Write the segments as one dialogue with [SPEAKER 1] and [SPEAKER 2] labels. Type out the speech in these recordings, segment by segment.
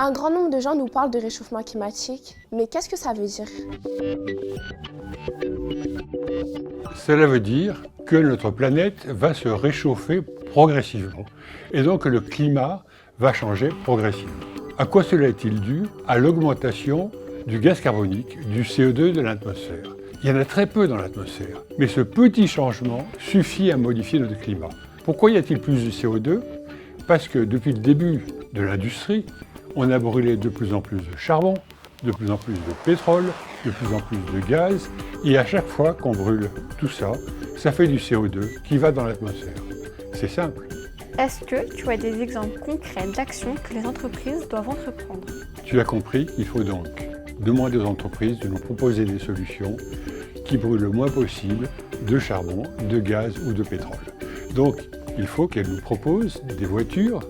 [SPEAKER 1] Un grand nombre de gens nous parlent de réchauffement climatique, mais qu'est-ce que ça veut dire?
[SPEAKER 2] Cela veut dire que notre planète va se réchauffer progressivement et donc que le climat va changer progressivement. À quoi cela est-il dû? À l'augmentation du gaz carbonique, du CO2 de l'atmosphère. Il y en a très peu dans l'atmosphère, mais ce petit changement suffit à modifier notre climat. Pourquoi y a-t-il plus de CO2? Parce que depuis le début de l'industrie, on a brûlé de plus en plus de charbon, de plus en plus de pétrole, de plus en plus de gaz, et à chaque fois qu'on brûle tout ça, ça fait du CO2 qui va dans l'atmosphère. C'est simple.
[SPEAKER 3] Est-ce que tu as des exemples concrets d'actions que les entreprises doivent entreprendre?
[SPEAKER 2] Tu as compris, il faut donc demander aux entreprises de nous proposer des solutions qui brûlent le moins possible de charbon, de gaz ou de pétrole. Donc, il faut qu'elles nous proposent des voitures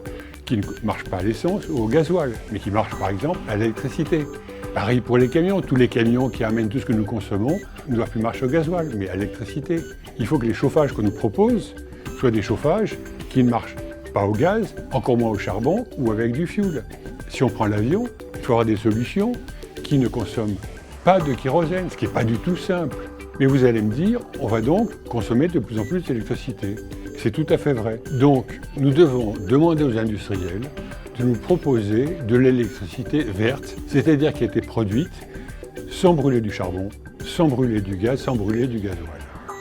[SPEAKER 2] qui ne marchent pas à l'essence ou au gasoil, mais qui marchent par exemple à l'électricité. Pareil pour les camions, tous les camions qui amènent tout ce que nous consommons ne doivent plus marcher au gasoil, mais à l'électricité. Il faut que les chauffages qu'on nous propose soient des chauffages qui ne marchent pas au gaz, encore moins au charbon ou avec du fioul. Si on prend l'avion, il faut avoir des solutions qui ne consomment pas de kérosène, ce qui n'est pas du tout simple. Mais vous allez me dire, on va donc consommer de plus en plus d'électricité. C'est tout à fait vrai. Donc, nous devons demander aux industriels de nous proposer de l'électricité verte, c'est-à-dire qui a été produite sans brûler du charbon, sans brûler du gaz, sans brûler du gasoil.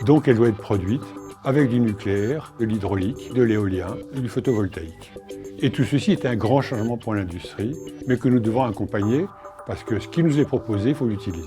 [SPEAKER 2] Donc, elle doit être produite avec du nucléaire, de l'hydraulique, de l'éolien et du photovoltaïque. Et tout ceci est un grand changement pour l'industrie, mais que nous devons accompagner parce que ce qui nous est proposé, il faut l'utiliser.